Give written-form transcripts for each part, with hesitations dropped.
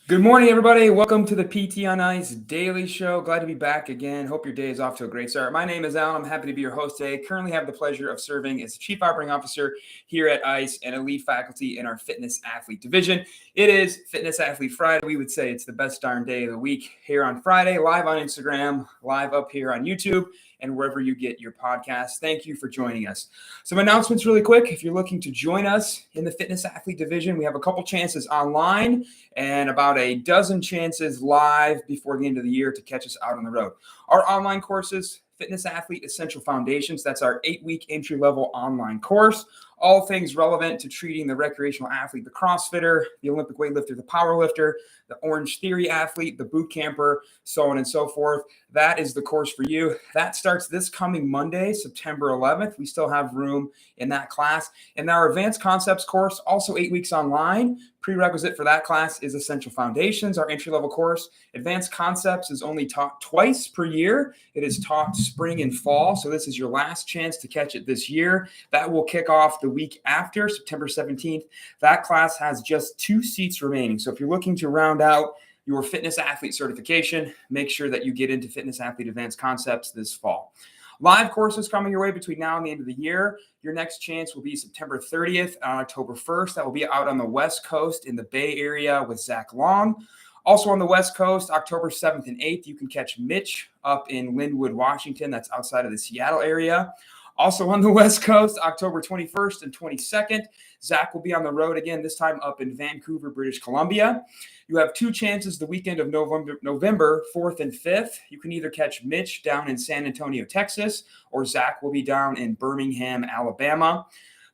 Good morning, everybody. Welcome to the PT on Ice Daily Show. Glad to be back again. Hope your day is off to a great start. My name is Alan. I'm happy to be your host today. Currently have the pleasure of serving as Chief Operating Officer here at ICE and a lead faculty in our Fitness Athlete Division. It is Fitness Athlete Friday. We would say it's the best darn day of the week here on Friday, live on Instagram, live up here on YouTube, and wherever you get your podcasts. Thank you for joining us. Some announcements really quick. If you're looking to join us in the Fitness Athlete Division, we have a couple chances online and about a dozen chances live before the end of the year to catch us out on the road. Our online courses, Fitness Athlete Essential Foundations, that's our 8-week entry-level online course. All things relevant to treating the recreational athlete, the CrossFitter, the Olympic weightlifter, the powerlifter, the Orange Theory athlete, the boot camper, so on and so forth. That is the course for you. That starts this coming Monday, September 11th. We still have room in that class. And our Advanced Concepts course, also 8 weeks online. Prerequisite for that class is Essential Foundations, our entry-level course. Advanced Concepts is only taught twice per year. It is taught spring and fall, so this is your last chance to catch it this year. That will kick off the week after, September 17th. That class has just 2 seats remaining. So if you're looking to round out your fitness athlete certification, make sure that you get into Fitness Athlete Advanced Concepts this fall. Live courses coming your way between now and the end of the year. Your next chance will be September 30th on October 1st. That will be out on the West Coast in the Bay Area with Zach Long. Also on the West Coast, October 7th and 8th, you can catch Mitch up in Linwood, Washington. That's outside of the Seattle area. Also on the West Coast, October 21st and 22nd, Zach will be on the road again, this time up in Vancouver, British Columbia. You have 2 chances the weekend of November 4th and 5th. You can either catch Mitch down in San Antonio, Texas, or Zach will be down in Birmingham, Alabama.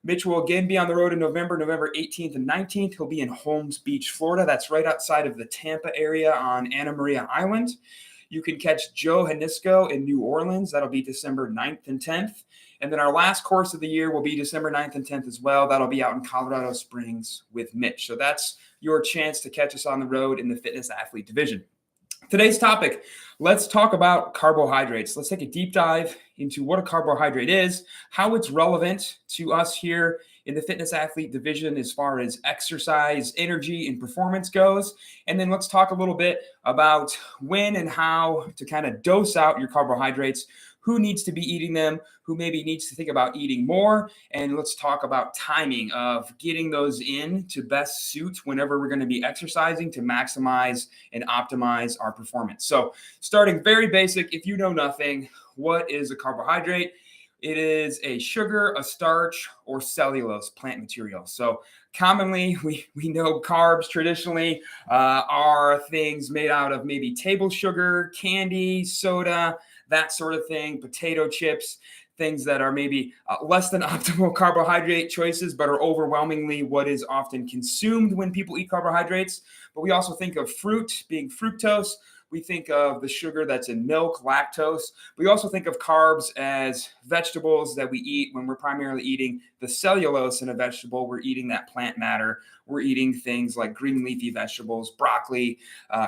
Mitch will again be on the road in November 18th and 19th. He'll be in Holmes Beach, Florida. That's right outside of the Tampa area on Anna Maria Island. You can catch Joe Hanisco in New Orleans. That'll be December 9th and 10th. And then our last course of the year will be December 9th and 10th as well. That'll be out in Colorado Springs with Mitch. So that's your chance to catch us on the road in the Fitness Athlete Division. Today's topic, let's talk about carbohydrates. Let's take a deep dive into what a carbohydrate is, how it's relevant to us here in the Fitness Athlete Division as far as exercise, energy, and performance goes. And then let's talk a little bit about when and how to kind of dose out your carbohydrates, who needs to be eating them, who maybe needs to think about eating more, and let's talk about timing of getting those in to best suit whenever we're going to be exercising to maximize and optimize our performance. So starting very basic, if you know nothing, what is a carbohydrate? It is a sugar, a starch, or cellulose plant material. So commonly, we know carbs traditionally are things made out of maybe table sugar, candy, soda, that sort of thing, potato chips, things that are maybe less than optimal carbohydrate choices, but are overwhelmingly what is often consumed when people eat carbohydrates. But we also think of fruit being fructose. We think of the sugar that's in milk, lactose. We also think of carbs as vegetables that we eat when we're primarily eating the cellulose in a vegetable. We're eating that plant matter. We're eating things like green leafy vegetables, broccoli,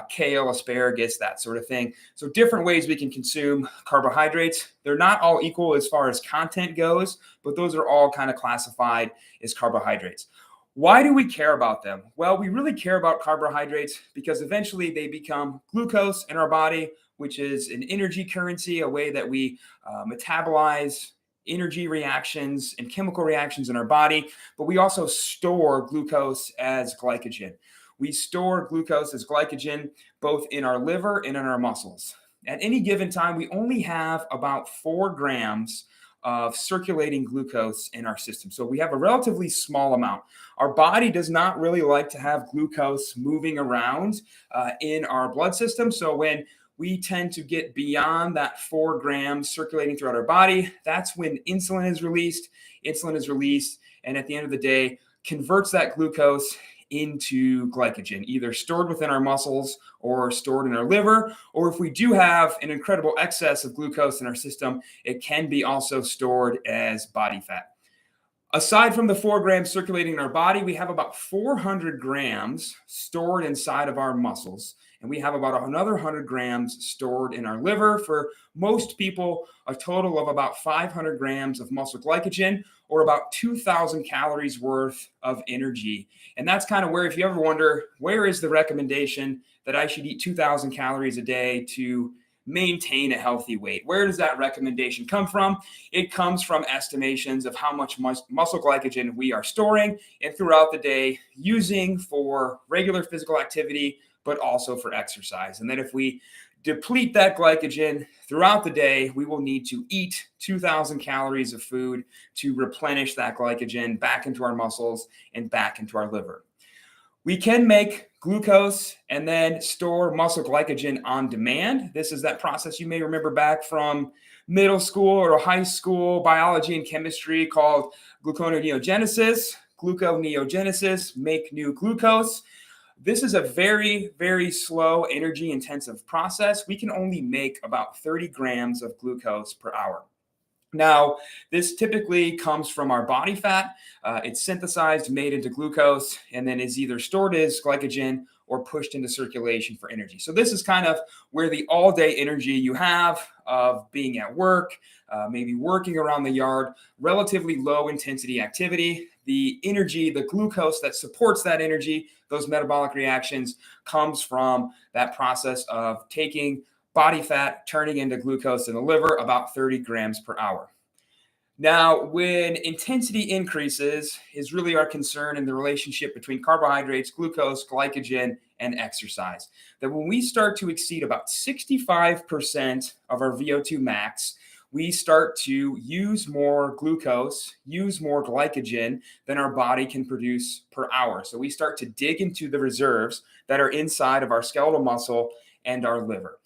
kale, asparagus, that sort of thing. So different ways we can consume carbohydrates. They're not all equal as far as content goes, but those are all kind of classified as carbohydrates. Why do we care about them? Well, we really care about carbohydrates because eventually they become glucose in our body, which is an energy currency, a way that we metabolize energy reactions and chemical reactions in our body. But we also store glucose as glycogen. We store glucose as glycogen both in our liver and in our muscles. At any given time, we only have about 4 grams of circulating glucose in our system. So we have a relatively small amount. Our body does not really like to have glucose moving around in our blood system. So when we tend to get beyond that 4 grams circulating throughout our body, that's when insulin is released. Insulin is released, and at the end of the day, converts that glucose into glycogen, either stored within our muscles or stored in our liver, or if we do have an incredible excess of glucose in our system, it can be also stored as body fat. Aside from the 4 grams circulating in our body, we have about 400 grams stored inside of our muscles. And we have about another 100 grams stored in our liver. For most people, a total of about 500 grams of muscle glycogen, or about 2,000 calories worth of energy. And that's kind of where, if you ever wonder, where is the recommendation that I should eat 2,000 calories a day to maintain a healthy weight? Where does that recommendation come from? It comes from estimations of how much muscle glycogen we are storing and throughout the day using for regular physical activity, but also for exercise. And then if we deplete that glycogen throughout the day, we will need to eat 2,000 calories of food to replenish that glycogen back into our muscles and back into our liver. We can make glucose and then store muscle glycogen on demand. This is that process you may remember back from middle school or high school biology and chemistry called gluconeogenesis. Gluconeogenesis, make new glucose. This is a very, very slow, energy-intensive process. We can only make about 30 grams of glucose per hour. Now, this typically comes from our body fat. It's synthesized, made into glucose, and then is either stored as glycogen or pushed into circulation for energy. So this is kind of where the all-day energy you have of being at work, maybe working around the yard, relatively low-intensity activity. The energy, the glucose that supports that energy, those metabolic reactions, comes from that process of taking body fat, turning into glucose in the liver, about 30 grams per hour. Now, when intensity increases is really our concern in the relationship between carbohydrates, glucose, glycogen, and exercise. That when we start to exceed about 65% of our VO2 max, we start to use more glucose, use more glycogen than our body can produce per hour. So we start to dig into the reserves that are inside of our skeletal muscle and our liver.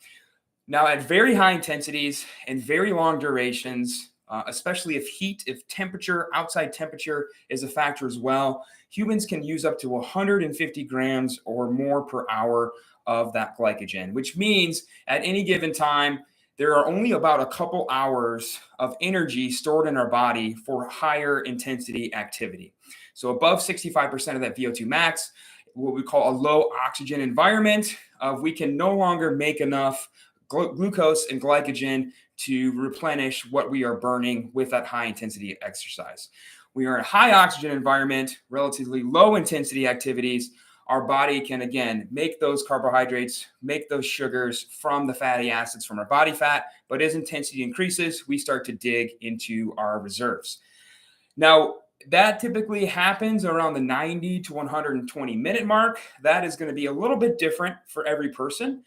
Now, at very high intensities and very long durations, especially if temperature, outside temperature is a factor as well, humans can use up to 150 grams or more per hour of that glycogen, which means at any given time, there are only about a couple hours of energy stored in our body for higher intensity activity. So above 65% of that VO2 max, what we call a low oxygen environment, we can no longer make enough glucose and glycogen to replenish what we are burning with that high intensity exercise. We are in a high oxygen environment, relatively low intensity activities. Our body can, again, make those carbohydrates, make those sugars from the fatty acids from our body fat. But as intensity increases, we start to dig into our reserves. Now, that typically happens around the 90 to 120 minute mark. That is going to be a little bit different for every person.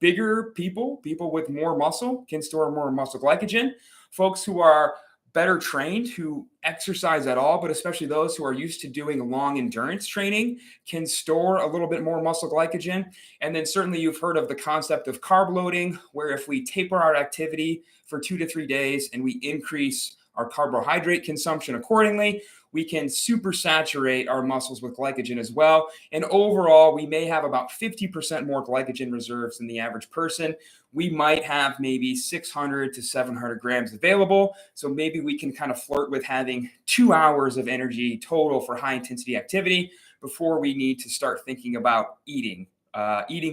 Bigger people with more muscle can store more muscle glycogen. Folks who are better trained, who exercise at all, but especially those who are used to doing long endurance training, can store a little bit more muscle glycogen. And then certainly you've heard of the concept of carb loading, where if we taper our activity for 2 to 3 days and we increase our carbohydrate consumption accordingly, we can supersaturate our muscles with glycogen as well. And overall, we may have about 50% more glycogen reserves than the average person. We might have maybe 600 to 700 grams available. So maybe we can kind of flirt with having 2 hours of energy total for high intensity activity before we need to start thinking about eating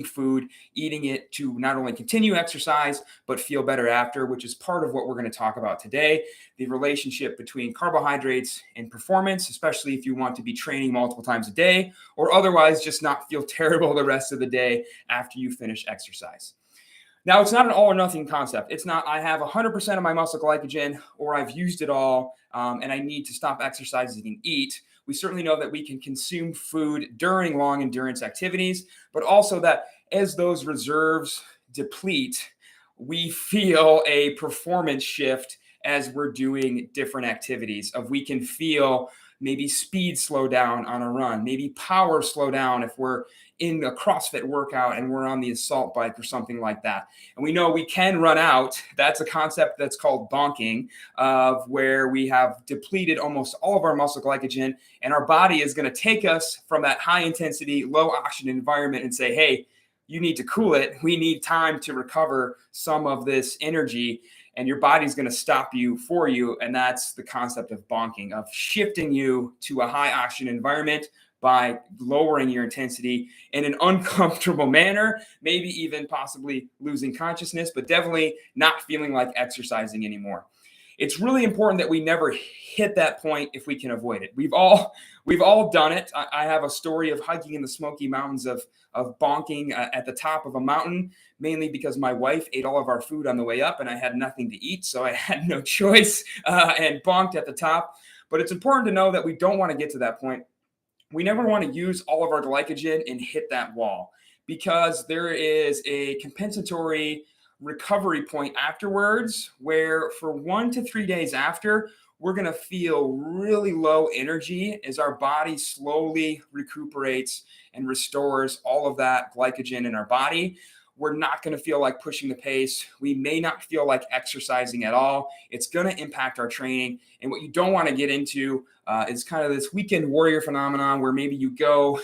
food, eating it to not only continue exercise, but feel better after, which is part of what we're going to talk about today, the relationship between carbohydrates and performance, especially if you want to be training multiple times a day, or otherwise just not feel terrible the rest of the day after you finish exercise. Now, it's not an all or nothing concept. It's not, I have 100% of my muscle glycogen, or I've used it all, and I need to stop exercising and eat. We certainly know that we can consume food during long endurance activities, but also that as those reserves deplete, we feel a performance shift as we're doing different activities. We can feel maybe speed slow down on a run, maybe power slow down if we're in a CrossFit workout and we're on the assault bike or something like that. And we know we can run out. That's a concept that's called bonking, of where we have depleted almost all of our muscle glycogen, and our body is going to take us from that high intensity, low oxygen environment and say, hey, you need to cool it. We need time to recover some of this energy. and your body's going to stop you for you. And that's the concept of bonking, of shifting you to a high oxygen environment by lowering your intensity in an uncomfortable manner, maybe even possibly losing consciousness, but definitely not feeling like exercising anymore. It's really important that we never hit that point if we can avoid it. We've all done it. I have a story of hiking in the Smoky Mountains of bonking at the top of a mountain, mainly because my wife ate all of our food on the way up and I had nothing to eat, so I had no choice and bonked at the top. But it's important to know that we don't want to get to that point. We never want to use all of our glycogen and hit that wall, because there is a compensatory recovery point afterwards where for 1 to 3 days after, we're going to feel really low energy as our body slowly recuperates and restores all of that glycogen in our body. We're not going to feel like pushing the pace. We may not feel like exercising at all. It's going to impact our training. And what you don't want to get into is kind of this weekend warrior phenomenon where maybe you go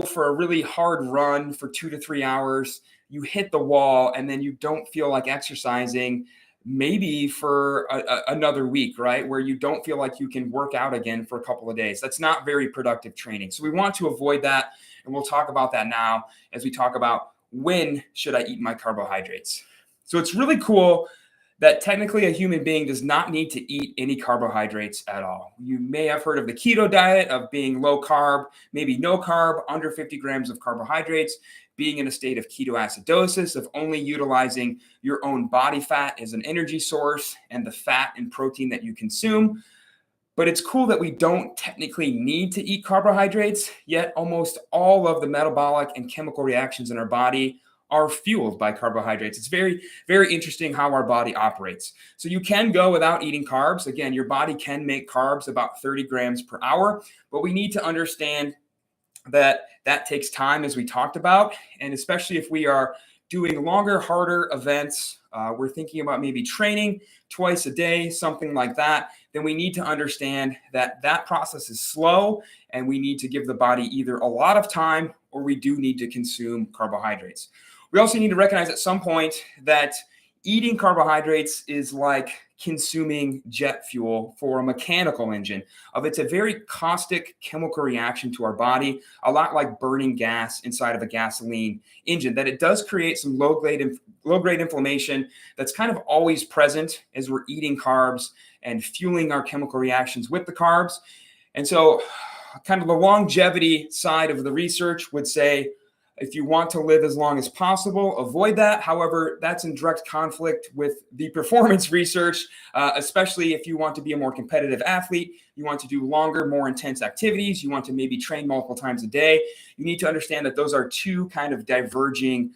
for a really hard run for 2 to 3 hours, you hit the wall, and then you don't feel like exercising maybe for another week, right? Where you don't feel like you can work out again for a couple of days. That's not very productive training. So we want to avoid that. And we'll talk about that now as we talk about when should I eat my carbohydrates. So it's really cool that technically a human being does not need to eat any carbohydrates at all. You may have heard of the keto diet, of being low carb, maybe no carb, under 50 grams of carbohydrates, being in a state of ketoacidosis, of only utilizing your own body fat as an energy source and the fat and protein that you consume. But it's cool that we don't technically need to eat carbohydrates, yet almost all of the metabolic and chemical reactions in our body are fueled by carbohydrates. It's very, very interesting how our body operates. So you can go without eating carbs. Again, your body can make carbs about 30 grams per hour, but we need to understand that that takes time, as we talked about. And especially if we are doing longer, harder events, we're thinking about maybe training twice a day, something like that, then we need to understand that that process is slow and we need to give the body either a lot of time or we do need to consume carbohydrates. We also need to recognize at some point that eating carbohydrates is like consuming jet fuel for a mechanical engine. It's a very caustic chemical reaction to our body, a lot like burning gas inside of a gasoline engine, that it does create some low-grade inflammation that's kind of always present as we're eating carbs and fueling our chemical reactions with the carbs. And so kind of the longevity side of the research would say, if you want to live as long as possible, avoid that. However, that's in direct conflict with the performance research, especially if you want to be a more competitive athlete, you want to do longer, more intense activities, you want to maybe train multiple times a day. You need to understand that those are two kind of diverging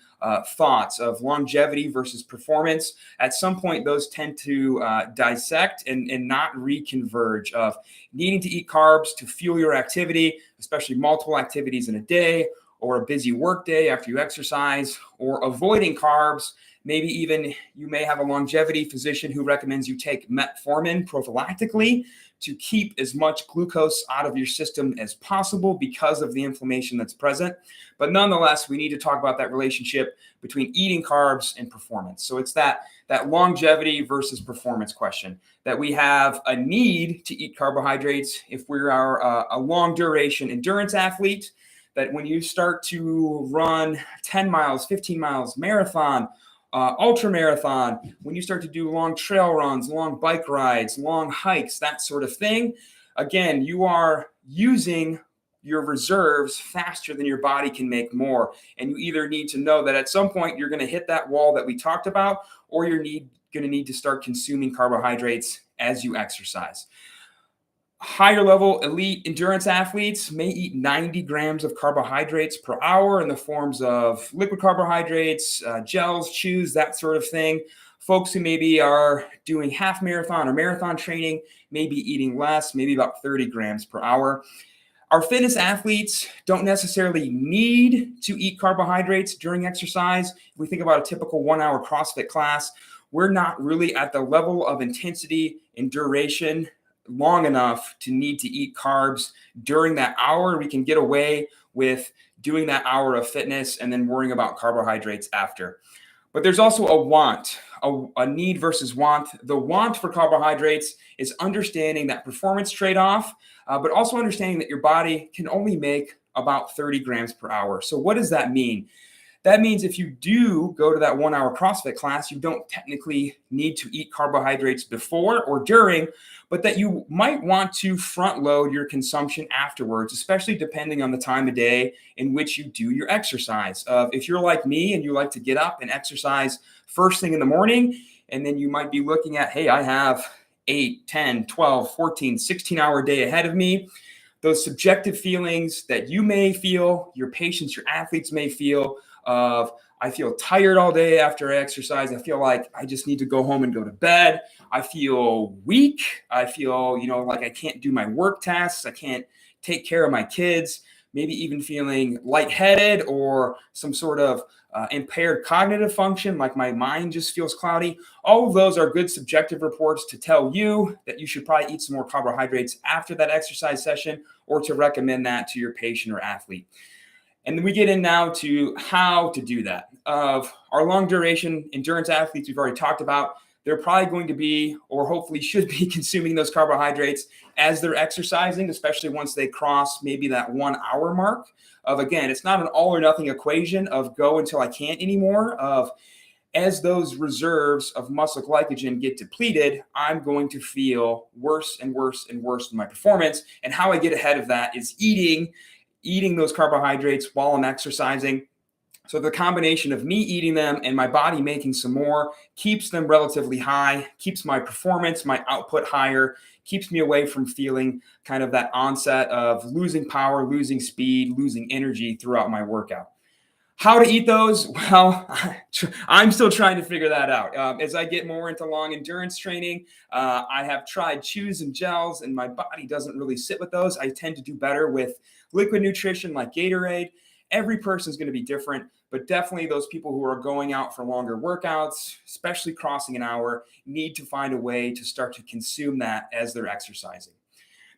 thoughts of longevity versus performance. At some point, those tend to dissect and not reconverge, of needing to eat carbs to fuel your activity, especially multiple activities in a day, or a busy work day after you exercise, or avoiding carbs. Maybe even you may have a longevity physician who recommends you take metformin prophylactically to keep as much glucose out of your system as possible because of the inflammation that's present. But nonetheless, we need to talk about that relationship between eating carbs and performance. So it's that longevity versus performance question, that we have a need to eat carbohydrates if we are a long duration endurance athlete, that when you start to run 10 miles, 15 miles, marathon, ultra marathon, when you start to do long trail runs, long bike rides, long hikes, that sort of thing, again, you are using your reserves faster than your body can make more. And you either need to know that at some point you're going to hit that wall that we talked about, or you're going to need to start consuming carbohydrates as you exercise. Higher level elite endurance athletes may eat 90 grams of carbohydrates per hour in the forms of liquid carbohydrates, gels, chews, that sort of thing. Folks who maybe are doing half marathon or marathon training may be eating less, maybe about 30 grams per hour. Our fitness athletes don't necessarily need to eat carbohydrates during exercise. If we think about a typical 1-hour CrossFit class, we're not really at the level of intensity and duration long enough to need to eat carbs during that hour. We can get away with doing that hour of fitness and then worrying about carbohydrates after. But there's also a want, a need versus want. The want for carbohydrates is understanding that performance trade-off, but also understanding that your body can only make about 30 grams per hour. So what does that mean? That means if you do go to that 1 hour CrossFit class, you don't technically need to eat carbohydrates before or during, but that you might want to front load your consumption afterwards, especially depending on the time of day in which you do your exercise. If you're like me and you like to get up and exercise first thing in the morning, and then you might be looking at, hey, I have 8, 10, 12, 14, 16-hour day ahead of me. Those subjective feelings that you may feel, your patients, your athletes may feel, of I feel tired all day after I exercise. I feel like I just need to go home and go to bed. I feel weak. I feel, like I can't do my work tasks. I can't take care of my kids. Maybe even feeling lightheaded or some sort of impaired cognitive function, like my mind just feels cloudy. All of those are good subjective reports to tell you that you should probably eat some more carbohydrates after that exercise session, or to recommend that to your patient or athlete. And then we get in now to how to do that. Of our long duration endurance athletes, we've already talked about, they're probably going to be, or hopefully should be, consuming those carbohydrates as they're exercising, especially once they cross maybe that 1 hour mark. Of, again, it's not an all or nothing equation of go until I can't anymore. Of, as those reserves of muscle glycogen get depleted, I'm going to feel worse and worse and worse in my performance. And how I get ahead of that is eating those carbohydrates while I'm exercising. So the combination of me eating them and my body making some more keeps them relatively high, keeps my performance, my output higher, keeps me away from feeling kind of that onset of losing power, losing speed, losing energy throughout my workout. How to eat those? Well, I'm still trying to figure that out. As I get more into long endurance training, I have tried chews and gels, and my body doesn't really sit with those. I tend to do better with liquid nutrition like Gatorade. Every person is going to be different, but definitely those people who are going out for longer workouts, especially crossing an hour, need to find a way to start to consume that as they're exercising.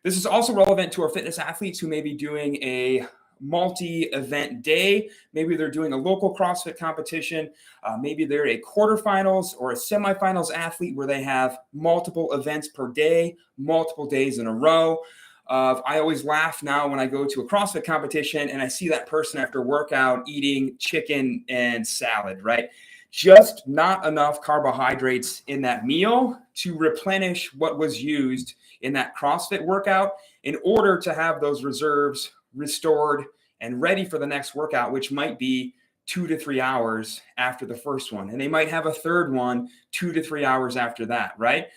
This is also relevant to our fitness athletes who may be doing a multi-event day. Maybe they're doing a local CrossFit competition. Maybe they're a quarterfinals or a semifinals athlete where they have multiple events per day, multiple days in a row. I always laugh now when I go to a CrossFit competition and I see that person after workout eating chicken and salad, right? Just not enough carbohydrates in that meal to replenish what was used in that CrossFit workout in order to have those reserves restored and ready for the next workout, which might be 2 to 3 hours after the first one. And they might have a third one 2 to 3 hours after that, right?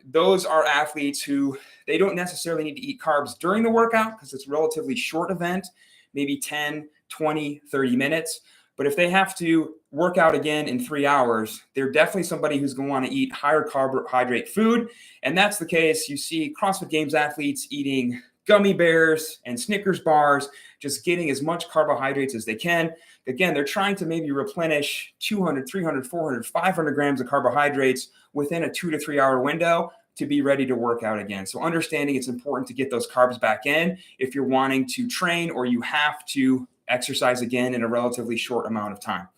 Those are athletes who they don't necessarily need to eat carbs during the workout because it's a relatively short event, maybe 10, 20, 30 minutes. But if they have to work out again in 3 hours, they're definitely somebody who's going to want to eat higher carbohydrate food. And that's the case. You see CrossFit Games athletes eating gummy bears and Snickers bars, just getting as much carbohydrates as they can. Again, they're trying to maybe replenish 200, 300, 400, 500 grams of carbohydrates within a 2 to 3 hour window to be ready to work out again. So understanding it's important to get those carbs back in if you're wanting to train or you have to exercise again in a relatively short amount of time.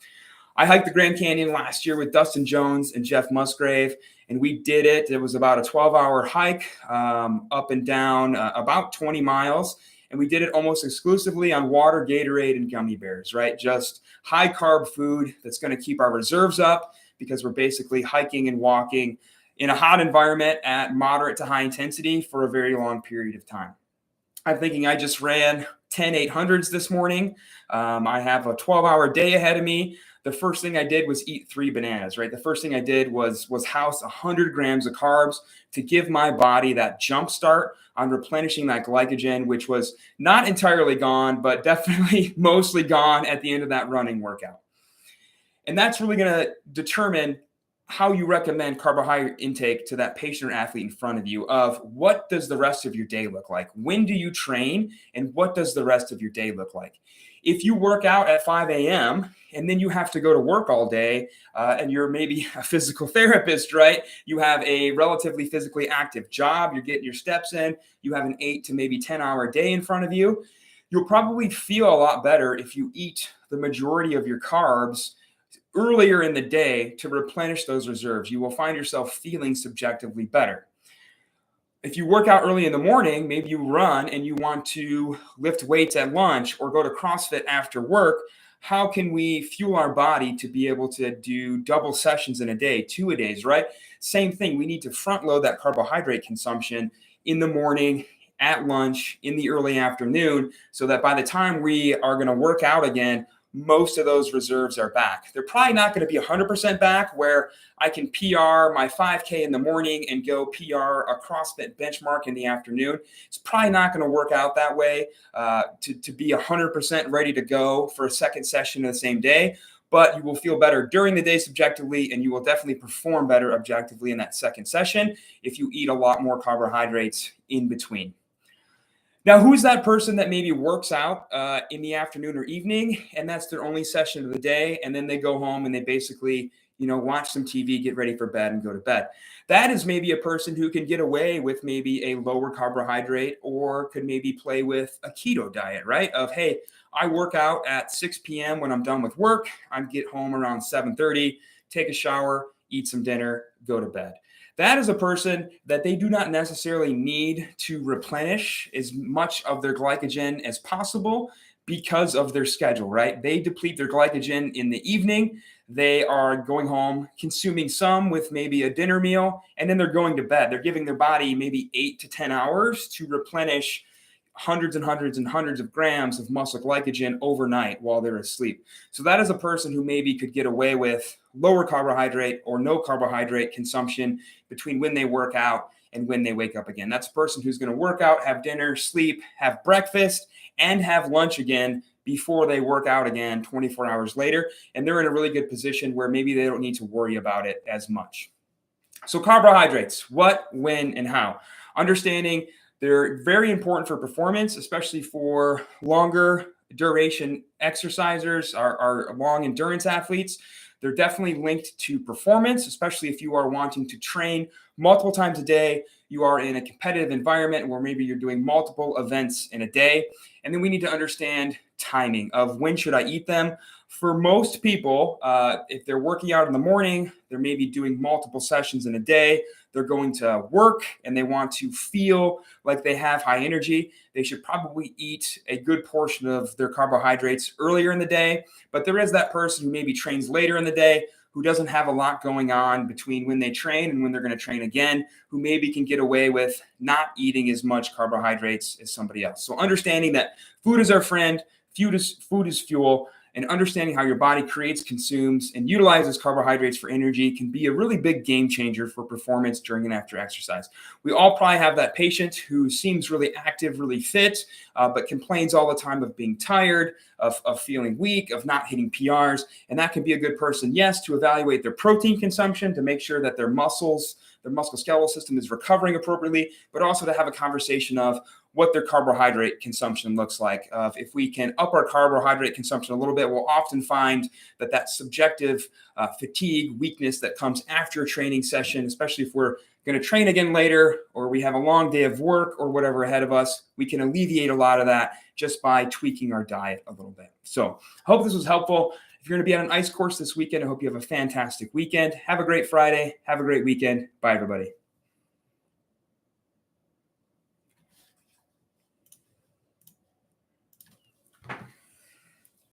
I hiked the Grand Canyon last year with Dustin Jones and Jeff Musgrave, and we did it. It was about a 12-hour hike up and down about 20 miles. And we did it almost exclusively on water, Gatorade, and gummy bears, right? Just high carb food that's going to keep our reserves up because we're basically hiking and walking in a hot environment at moderate to high intensity for a very long period of time. I'm thinking I just ran 10 800s this morning. I have a 12-hour day ahead of me. The first thing I did was eat 3 bananas, right? The first thing I did was house 100 grams of carbs to give my body that jump start on replenishing that glycogen, which was not entirely gone, but definitely mostly gone at the end of that running workout. And that's really going to determine how you recommend carbohydrate intake to that patient or athlete in front of you of what does the rest of your day look like? When do you train? And what does the rest of your day look like? If you work out at 5 a.m. and then you have to go to work all day and you're maybe a physical therapist, right? You have a relatively physically active job. You're getting your steps in. You have an 8 to maybe 10-hour day in front of you. You'll probably feel a lot better if you eat the majority of your carbs earlier in the day to replenish those reserves. You will find yourself feeling subjectively better. If you work out early in the morning, maybe you run and you want to lift weights at lunch or go to CrossFit after work, how can we fuel our body to be able to do double sessions in a day, 2-a-days, right? Same thing. We need to front load that carbohydrate consumption in the morning, at lunch, in the early afternoon, so that by the time we are going to work out again, most of those reserves are back. They're probably not going to be 100% back where I can PR my 5K in the morning and go PR a CrossFit benchmark in the afternoon. It's probably not going to work out that way to be 100% ready to go for a second session in the same day. But you will feel better during the day subjectively, and you will definitely perform better objectively in that second session if you eat a lot more carbohydrates in between. Now, who's that person that maybe works out in the afternoon or evening, and that's their only session of the day, and then they go home and they basically, watch some TV, get ready for bed, and go to bed? That is maybe a person who can get away with maybe a lower carbohydrate or could maybe play with a keto diet, right? Of, hey, I work out at 6 p.m. when I'm done with work. I get home around 7:30, take a shower, eat some dinner, go to bed. That is a person that they do not necessarily need to replenish as much of their glycogen as possible because of their schedule, right? They deplete their glycogen in the evening. They are going home, consuming some with maybe a dinner meal, and then they're going to bed. They're giving their body maybe 8 to 10 hours to replenish hundreds and hundreds and hundreds of grams of muscle glycogen overnight while they're asleep. So that is a person who maybe could get away with lower carbohydrate or no carbohydrate consumption between when they work out and when they wake up again. That's a person who's going to work out, have dinner, sleep, have breakfast, and have lunch again before they work out again 24 hours later. And they're in a really good position where maybe they don't need to worry about it as much. So carbohydrates, what, when, and how? Understanding they're very important for performance, especially for longer duration exercisers, our long endurance athletes. They're definitely linked to performance, especially if you are wanting to train multiple times a day. You are in a competitive environment where maybe you're doing multiple events in a day. And then we need to understand timing of when should I eat them. For most people, if they're working out in the morning, they're maybe doing multiple sessions in a day. They're going to work and they want to feel like they have high energy. They should probably eat a good portion of their carbohydrates earlier in the day. But there is that person who maybe trains later in the day, who doesn't have a lot going on between when they train and when they're going to train again, who maybe can get away with not eating as much carbohydrates as somebody else. So understanding that food is our friend, food is fuel, and understanding how your body creates, consumes, and utilizes carbohydrates for energy can be a really big game changer for performance during and after exercise. We all probably have that patient who seems really active, really fit, but complains all the time of being tired, of feeling weak, of not hitting PRs. And that can be a good person, yes, to evaluate their protein consumption, to make sure that their musculoskeletal system is recovering appropriately, but also to have a conversation of what their carbohydrate consumption looks like. If we can up our carbohydrate consumption a little bit, we'll often find that subjective fatigue, weakness that comes after a training session, especially if we're going to train again later, or we have a long day of work or whatever ahead of us, we can alleviate a lot of that just by tweaking our diet a little bit. So I hope this was helpful. If you're going to be on an ice course this weekend, I hope you have a fantastic weekend. Have a great Friday. Have a great weekend. Bye, everybody.